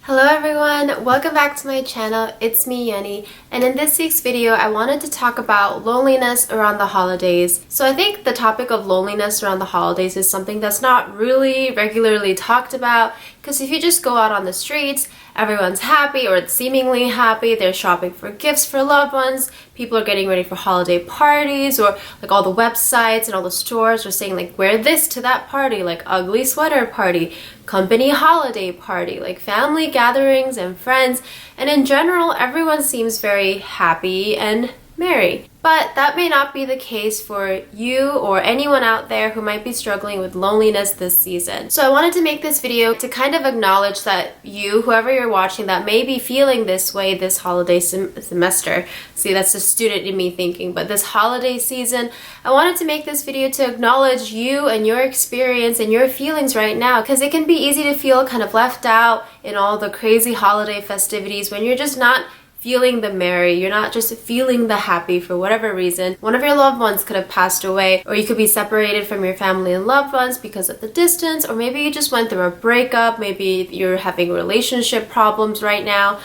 Hello everyone, welcome back to my channel. It's me, Yeonni, and in this week's video I wanted to talk about loneliness around the holidays. So I think the topic of loneliness around the holidays is something that's not really regularly talked about, because if you just go out on the streets, everyone's happy or seemingly happy. They're shopping for gifts for loved ones. People are getting ready for holiday parties, or like all the websites and all the stores are saying like wear this to that party, like ugly sweater party, company holiday party, like family gatherings and friends. And in general, everyone seems very happy and merry. But that may not be the case for you or anyone out there who might be struggling with loneliness this season. So I wanted to make this video to kind of acknowledge that you, whoever you're watching, that may be feeling this way this holiday semester. See, that's the student in me thinking, but this holiday season, I wanted to make this video to acknowledge you and your experience and your feelings right now, because it can be easy to feel kind of left out in all the crazy holiday festivities when you're just not feeling the merry, you're not just feeling the happy for whatever reason. One of your loved ones could have passed away, or you could be separated from your family and loved ones because of the distance, or maybe you just went through a breakup, maybe you're having relationship problems right now.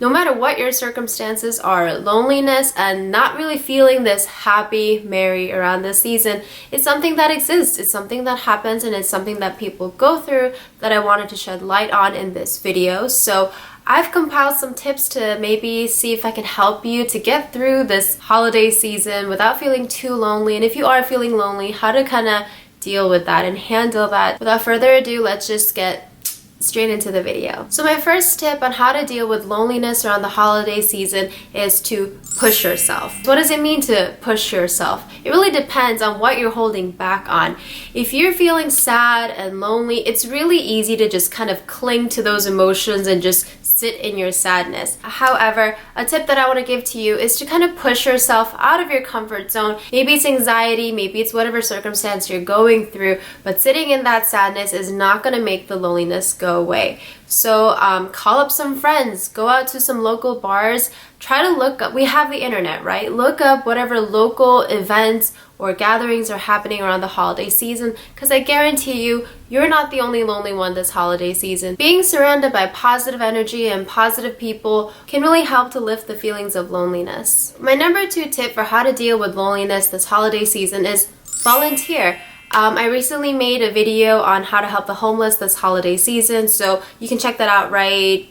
No matter what your circumstances are, loneliness and not really feeling this happy, merry around this season is something that exists. It's something that happens, and it's something that people go through that I wanted to shed light on in this video. So I've compiled some tips to maybe see if I can help you to get through this holiday season without feeling too lonely. And if you are feeling lonely, how to kind of deal with that and handle that. Without further ado, let's just get straight into the video. So my first tip on how to deal with loneliness around the holiday season is to push yourself. What does it mean to push yourself? It really depends on what you're holding back on. If you're feeling sad and lonely, it's really easy to just kind of cling to those emotions and just sit in your sadness. However, a tip that I want to give to you is to kind of push yourself out of your comfort zone. Maybe it's anxiety, maybe it's whatever circumstance you're going through, but sitting in that sadness is not going to make the loneliness go away. So call up some friends, go out to some local bars, try to look up, we have the internet, right? Look up whatever local events or gatherings are happening around the holiday season, because I guarantee you, you're not the only lonely one this holiday season. Being surrounded by positive energy and positive people can really help to lift the feelings of loneliness. My number 2 tip for how to deal with loneliness this holiday season is volunteer. I recently made a video on how to help the homeless this holiday season, so you can check that out right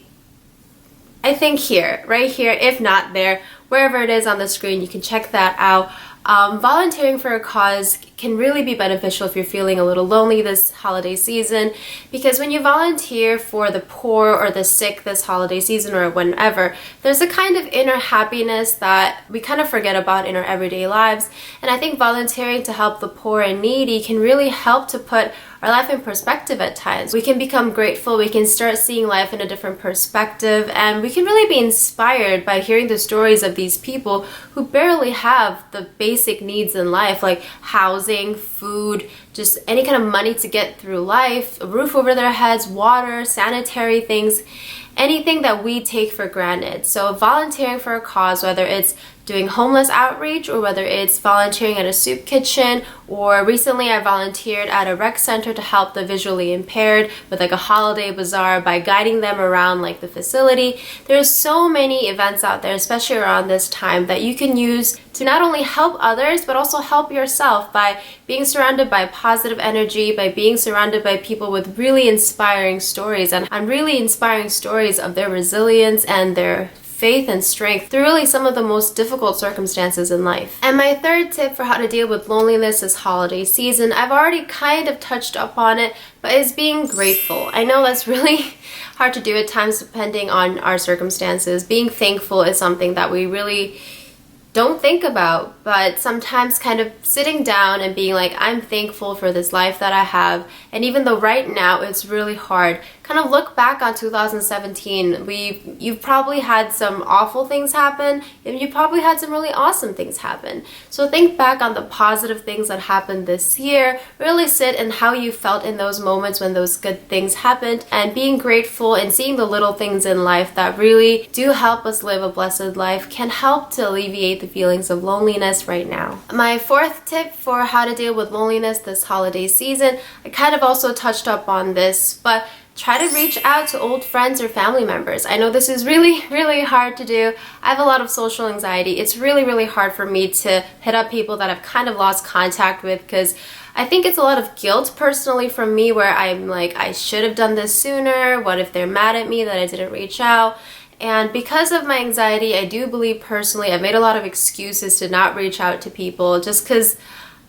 here, if not there, wherever it is on the screen, you can check that out. Volunteering for a cause can really be beneficial if you're feeling a little lonely this holiday season, because when you volunteer for the poor or the sick this holiday season or whenever, there's a kind of inner happiness that we kind of forget about in our everyday lives. And I think volunteering to help the poor and needy can really help to put our life in perspective at times. We can become grateful, we can start seeing life in a different perspective, and we can really be inspired by hearing the stories of these people who barely have the basic needs in life, like housing, food, just any kind of money to get through life, a roof over their heads, water, sanitary things, anything that we take for granted. So volunteering for a cause, whether it's doing homeless outreach or whether it's volunteering at a soup kitchen, or recently I volunteered at a rec center to help the visually impaired with like a holiday bazaar by guiding them around like the facility. There's so many events out there, especially around this time, that you can use to not only help others but also help yourself by being surrounded by positive energy, by being surrounded by people with really inspiring stories and really inspiring stories of their resilience and their faith and strength through really some of the most difficult circumstances in life. And my third tip for how to deal with loneliness this holiday season, I've already kind of touched up on it, but is being grateful. I know that's really hard to do at times depending on our circumstances. Being thankful is something that we really don't think about, but sometimes kind of sitting down and being like, I'm thankful for this life that I have, and even though right now it's really hard, kind of look back on 2017. You've probably had some awful things happen, and you probably had some really awesome things happen. So think back on the positive things that happened this year, really sit in how you felt in those moments when those good things happened, and being grateful and seeing the little things in life that really do help us live a blessed life can help to alleviate the feelings of loneliness right now. My fourth tip for how to deal with loneliness this holiday season, I kind of also touched up on this, but try to reach out to old friends or family members. I know this is really, really hard to do. I have a lot of social anxiety. It's really, really hard for me to hit up people that I've kind of lost contact with because I think it's a lot of guilt personally from me where I'm like, I should have done this sooner. What if they're mad at me that I didn't reach out? And because of my anxiety, I do believe personally I've made a lot of excuses to not reach out to people just because,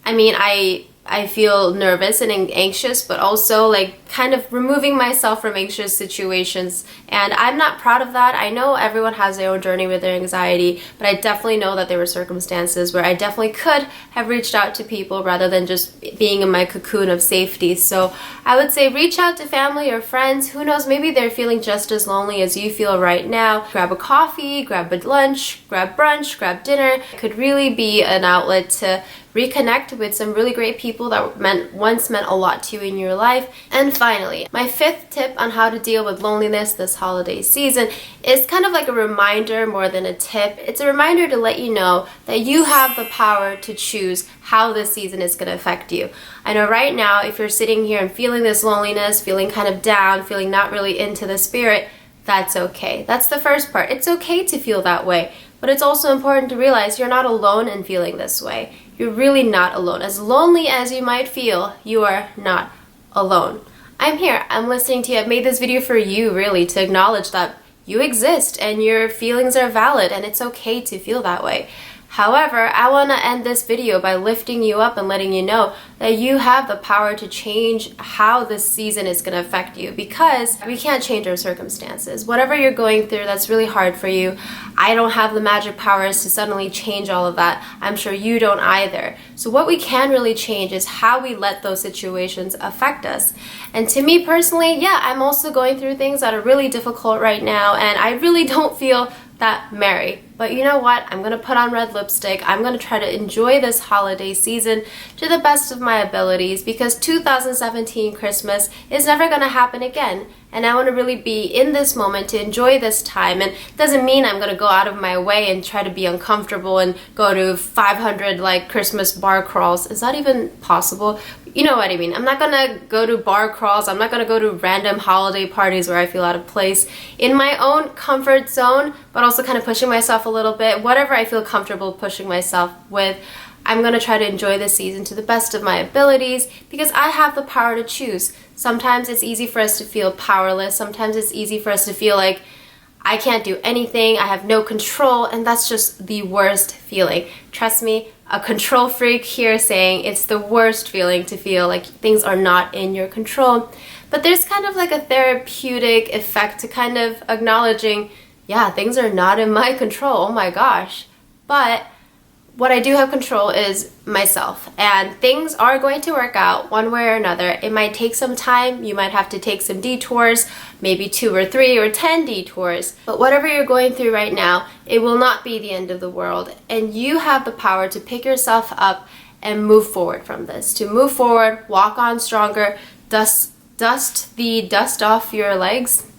I mean, I feel nervous and anxious, but also like kind of removing myself from anxious situations. And I'm not proud of that. I know everyone has their own journey with their anxiety, but I definitely know that there were circumstances where I definitely could have reached out to people rather than just being in my cocoon of safety. So I would say reach out to family or friends. Who knows, maybe they're feeling just as lonely as you feel right now. Grab a coffee, grab a lunch, grab brunch, grab dinner. It could really be an outlet to reconnect with some really great people that once meant a lot to you in your life. And finally, my fifth tip on how to deal with loneliness this holiday season is kind of like a reminder more than a tip. It's a reminder to let you know that you have the power to choose how this season is going to affect you. I know right now, if you're sitting here and feeling this loneliness, feeling kind of down, feeling not really into the spirit, that's okay. That's the first part. It's okay to feel that way. But it's also important to realize you're not alone in feeling this way. You're really not alone. As lonely as you might feel, you are not alone. I'm here. I'm listening to you. I've made this video for you, really, to acknowledge that you exist and your feelings are valid and it's okay to feel that way. However, I want to end this video by lifting you up and letting you know that you have the power to change how this season is going to affect you because we can't change our circumstances. Whatever you're going through that's really hard for you, I don't have the magic powers to suddenly change all of that. I'm sure you don't either. So what we can really change is how we let those situations affect us. And to me personally, yeah, I'm also going through things that are really difficult right now and I really don't feel that merry. But you know what? I'm gonna put on red lipstick. I'm gonna try to enjoy this holiday season to the best of my abilities because 2017 Christmas is never gonna happen again. And I want to really be in this moment to enjoy this time. And it doesn't mean I'm going to go out of my way and try to be uncomfortable and go to 500 like Christmas bar crawls. Is that even possible? You know what I mean. I'm not going to go to bar crawls. I'm not going to go to random holiday parties where I feel out of place. In my own comfort zone, but also kind of pushing myself a little bit. Whatever I feel comfortable pushing myself with, I'm going to try to enjoy this season to the best of my abilities because I have the power to choose. Sometimes it's easy for us to feel powerless. Sometimes it's easy for us to feel like I can't do anything, I have no control, and that's just the worst feeling. Trust me, a control freak here saying it's the worst feeling to feel like things are not in your control. But there's kind of like a therapeutic effect to kind of acknowledging, yeah, things are not in my control, oh my gosh. But what I do have control is myself, and things are going to work out one way or another. It might take some time, you might have to take some detours, maybe 2 or 3 or 10 detours, but whatever you're going through right now, it will not be the end of the world, and you have the power to pick yourself up and move forward from this, to move forward, walk on stronger, dust the dust off your legs.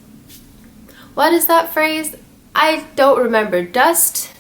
What is that phrase? I don't remember. Dust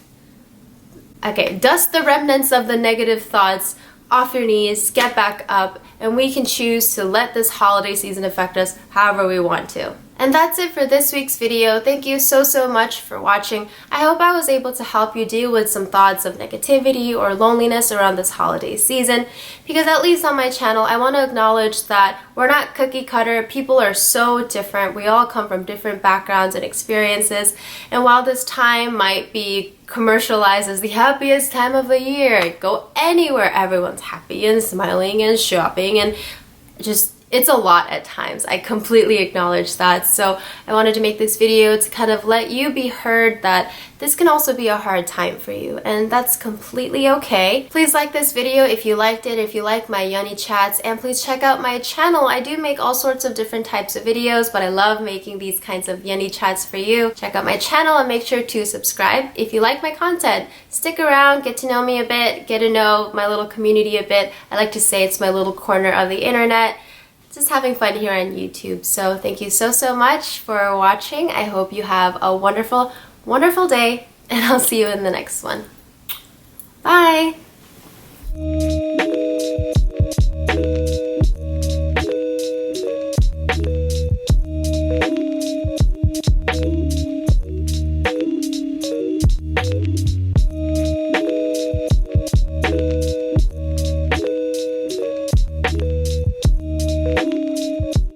the remnants of the negative thoughts off your knees, get back up, and we can choose to let this holiday season affect us however we want to. And that's it for this week's video. Thank you so much for watching. I hope I was able to help you deal with some thoughts of negativity or loneliness around this holiday season, because at least on my channel, I want to acknowledge that we're not cookie cutter. People are so different. We all come from different backgrounds and experiences, and while this time might be commercialized as the happiest time of the year, go anywhere, everyone's happy and smiling and shopping and just it's a lot at times. I completely acknowledge that. So I wanted to make this video to kind of let you be heard that this can also be a hard time for you, and that's completely okay. Please like this video if you liked it, if you like my yeonni chats, and please check out my channel. I do make all sorts of different types of videos, but I love making these kinds of yeonni chats for you. Check out my channel and make sure to subscribe if you like my content. Stick around, get to know me a bit, get to know my little community a bit. I like to say it's my little corner of the internet. Just having fun here on YouTube. So thank you so much for watching. I hope you have a wonderful day, and I'll see you in the next one. Bye!